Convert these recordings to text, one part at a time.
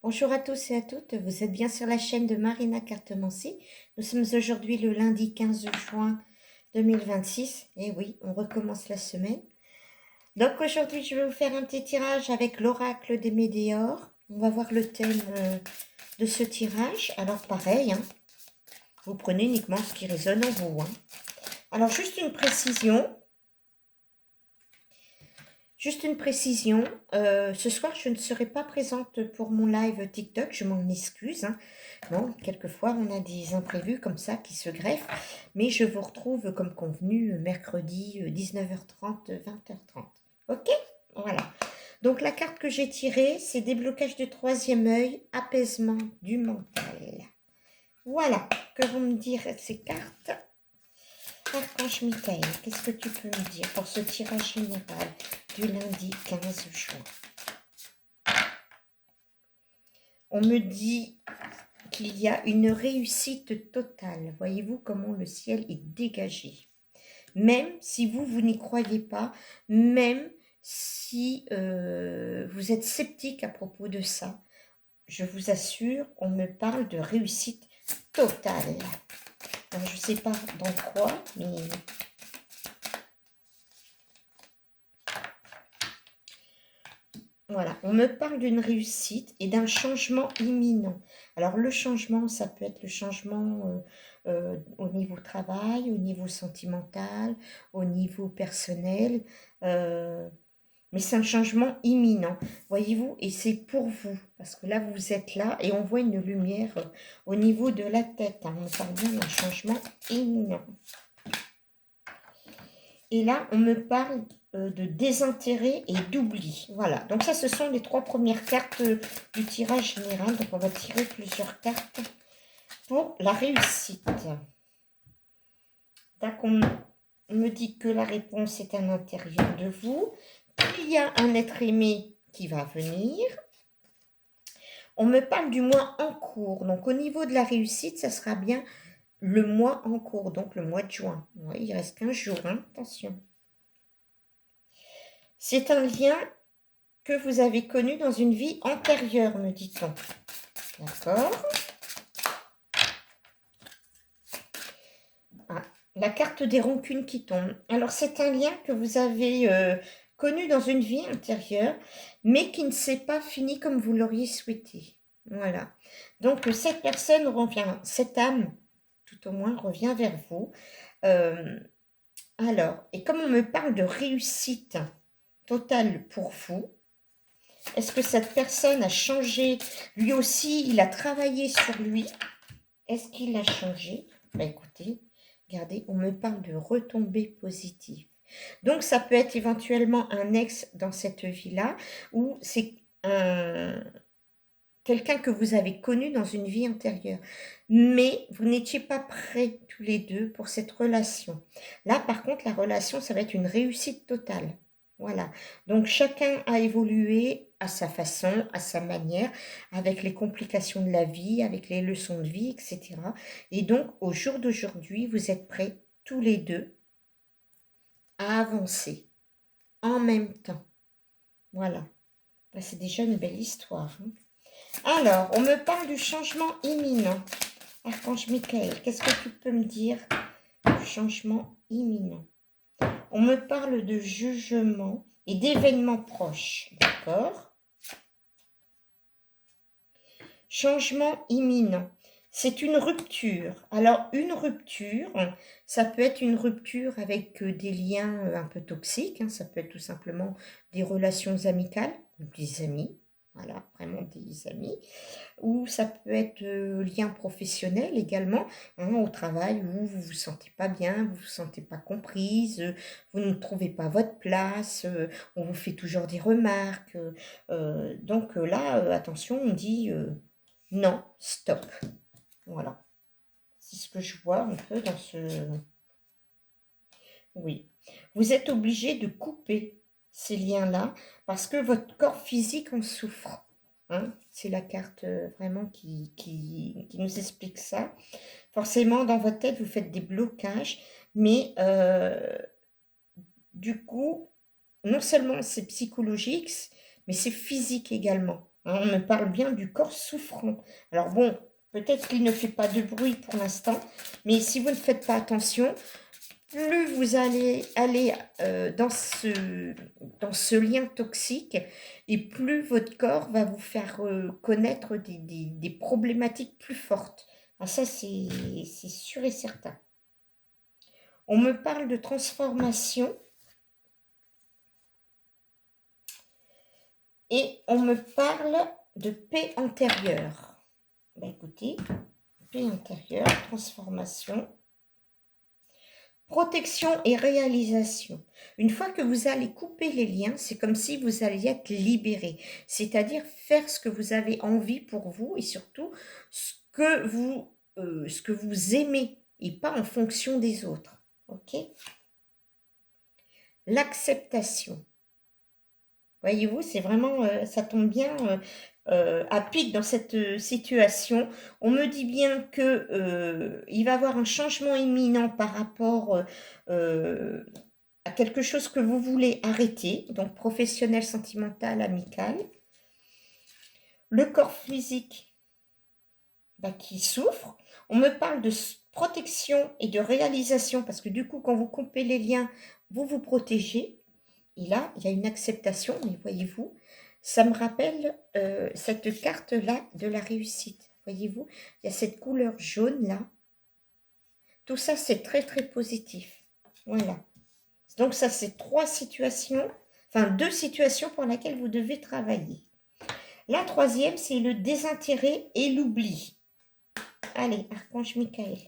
Bonjour à tous et à toutes, vous êtes bien sur la chaîne de Marina Cartomancie. Nous sommes aujourd'hui le lundi 15 juin 2026. Et oui, on recommence la semaine. Donc aujourd'hui, je vais vous faire un petit tirage avec l'oracle des Météores. On va voir le thème de ce tirage. Alors pareil, hein, vous prenez uniquement ce qui résonne en vous. Hein. Alors juste une précision. Ce soir je ne serai pas présente pour mon live TikTok, je m'en excuse. Hein. Bon, quelquefois on a des imprévus comme ça qui se greffent, mais je vous retrouve comme convenu mercredi 19h30, 20h30. Ok? Voilà. Donc la carte que j'ai tirée, c'est déblocage du troisième œil, apaisement du mental. Voilà, que vont me dire ces cartes? Archange Michael, qu'est-ce que tu peux me dire pour ce tirage général du lundi 15 juin? On me dit qu'il y a une réussite totale. Voyez-vous comment le ciel est dégagé. Même si vous n'y croyez pas, même si vous êtes sceptique à propos de ça, je vous assure, on me parle de réussite totale. Alors, je ne sais pas dans quoi, mais voilà, on me parle d'une réussite et d'un changement imminent. Alors le changement, ça peut être le changement au niveau travail, au niveau sentimental, au niveau personnel, euh, mais c'est un changement imminent, voyez-vous, et c'est pour vous, parce que là vous êtes là et on voit une lumière au niveau de la tête. Hein. On me parle bien d'un changement imminent. Et là, on me parle de désintérêt et d'oubli. Voilà, donc ça, ce sont les trois premières cartes du tirage général. Donc, on va tirer plusieurs cartes pour la réussite. Donc, on me dit que la réponse est à l'intérieur de vous, qu'il y a un être aimé qui va venir. On me parle du mois en cours. Donc, au niveau de la réussite, ça sera bien le mois en cours, donc le mois de juin. Ouais, il reste 15 jours, hein, attention. C'est un lien que vous avez connu dans une vie antérieure, me dit-on. D'accord. Ah, la carte des rancunes qui tombe. Alors, c'est un lien que vous avez connu dans une vie antérieure, mais qui ne s'est pas fini comme vous l'auriez souhaité. Voilà. Donc, cette personne revient, cette âme, tout au moins, revient vers vous. Alors, et comme on me parle de réussite totale pour vous, est-ce que cette personne a changé? Lui aussi, il a travaillé sur lui. Est-ce qu'il a changé? Écoutez, regardez, on me parle de retombées positives. Donc, ça peut être éventuellement un ex dans cette vie-là, ou c'est quelqu'un que vous avez connu dans une vie antérieure. Mais vous n'étiez pas prêts tous les deux pour cette relation. Là, par contre, la relation, ça va être une réussite totale. Voilà. Donc, chacun a évolué à sa façon, à sa manière, avec les complications de la vie, avec les leçons de vie, etc. Et donc, au jour d'aujourd'hui, vous êtes prêts tous les deux à avancer en même temps. Voilà. C'est déjà une belle histoire. Hein. Alors, on me parle du changement imminent. Archange Michael, qu'est-ce que tu peux me dire du changement imminent? On me parle de jugement et d'événements proches, d'accord? Changement imminent, c'est une rupture. Alors, une rupture, ça peut être une rupture avec des liens un peu toxiques, hein, ça peut être tout simplement des relations amicales, des amis, voilà, vraiment des amis. Ou ça peut être lien professionnel également, hein, au travail où vous vous sentez pas bien, vous vous sentez pas comprise, vous ne trouvez pas votre place, on vous fait toujours des remarques. Donc là, attention, on dit non, stop. Voilà. C'est ce que je vois un peu dans ce... Oui. Vous êtes obligé de couper ces liens-là parce que votre corps physique en souffre. Hein, c'est la carte vraiment qui nous explique ça. Forcément, dans votre tête, vous faites des blocages, mais du coup, non seulement c'est psychologique, mais c'est physique également. Hein, on me parle bien du corps souffrant. Alors bon, peut-être qu'il ne fait pas de bruit pour l'instant, mais si vous ne faites pas attention, plus vous allez aller dans ce lien toxique, et plus votre corps va vous faire connaître des problématiques plus fortes. Ah, ça, c'est sûr et certain. On me parle de transformation et on me parle de paix intérieure. Ben écoutez, paix intérieure, transformation, protection et réalisation. Une fois que vous allez couper les liens, c'est comme si vous alliez être libéré, c'est-à-dire faire ce que vous avez envie pour vous et surtout ce que vous aimez et pas en fonction des autres. Ok? L'acceptation. Voyez-vous, c'est vraiment, ça tombe bien à pic dans cette situation. On me dit bien que il va y avoir un changement imminent par rapport à quelque chose que vous voulez arrêter, donc professionnel, sentimental, amical. Le corps physique bah, qui souffre. On me parle de protection et de réalisation parce que du coup, quand vous coupez les liens, vous vous protégez. Et là, il y a une acceptation, mais voyez-vous, ça me rappelle cette carte-là de la réussite. Voyez-vous, il y a cette couleur jaune-là. Tout ça, c'est très, très positif. Voilà. Donc ça, c'est deux situations pour lesquelles vous devez travailler. La troisième, c'est le désintérêt et l'oubli. Allez, Archange Michael,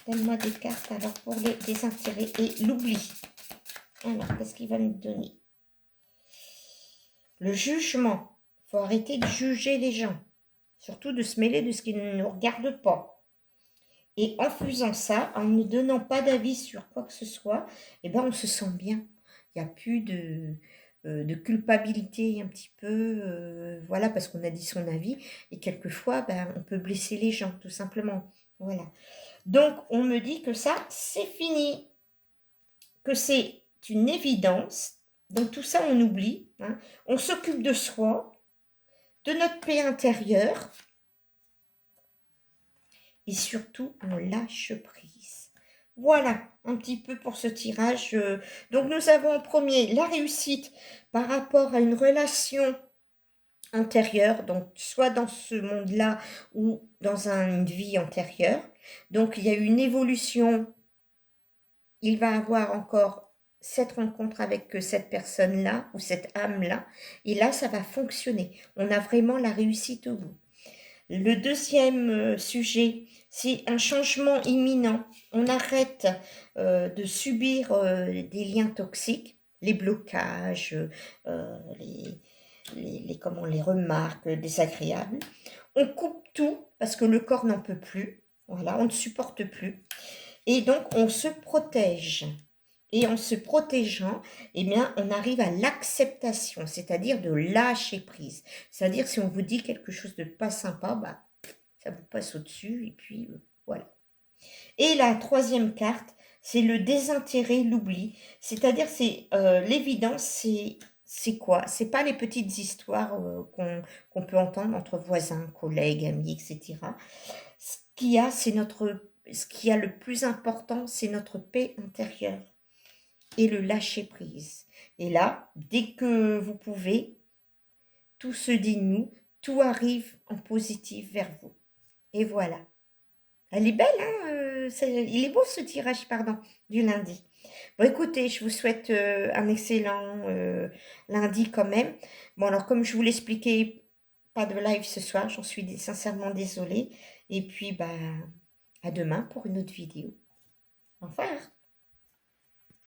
donne-moi des cartes alors pour les désintérêts et l'oubli. Alors, qu'est-ce qu'il va nous donner? Le jugement. Il faut arrêter de juger les gens. Surtout de se mêler de ce qui ne nous regarde pas. Et en faisant ça, en ne donnant pas d'avis sur quoi que ce soit, eh ben on se sent bien. Il n'y a plus de culpabilité un petit peu, voilà, parce qu'on a dit son avis. Et quelquefois, ben, on peut blesser les gens, tout simplement. Voilà. Donc, on me dit que ça, c'est fini. Que c'est une évidence. Donc, tout ça, on oublie. Hein. On s'occupe de soi, de notre paix intérieure. Et surtout, on lâche prise. Voilà, un petit peu pour ce tirage. Donc, nous avons en premier la réussite par rapport à une relation antérieure, donc soit dans ce monde-là ou dans une vie antérieure. Donc, il y a eu une évolution. Il va avoir encore cette rencontre avec cette personne-là ou cette âme-là. Et là, ça va fonctionner. On a vraiment la réussite au bout. Le deuxième sujet, c'est un changement imminent. On arrête de subir des liens toxiques, les blocages, les remarques désagréables. On coupe tout parce que le corps n'en peut plus. Voilà, on ne supporte plus. Et donc, on se protège. Et en se protégeant, eh bien, on arrive à l'acceptation, c'est-à-dire de lâcher prise. C'est-à-dire, si on vous dit quelque chose de pas sympa, bah, ça vous passe au-dessus, et puis voilà. Et la troisième carte, c'est le désintérêt, l'oubli. C'est-à-dire, c'est l'évidence, c'est quoi? C'est pas les petites histoires qu'on peut entendre entre voisins, collègues, amis, etc. Ce qui a le plus important, c'est notre paix intérieure et le lâcher prise. Et là, dès que vous pouvez, tout se dénoue, tout arrive en positif vers vous. Et voilà. Elle est belle, hein il est beau ce tirage, pardon, du lundi. Bon, écoutez, je vous souhaite un excellent lundi quand même. Bon, alors, comme je vous l'expliquais, pas de live ce soir, j'en suis sincèrement désolée. Et puis, bah, à demain pour une autre vidéo. Au revoir.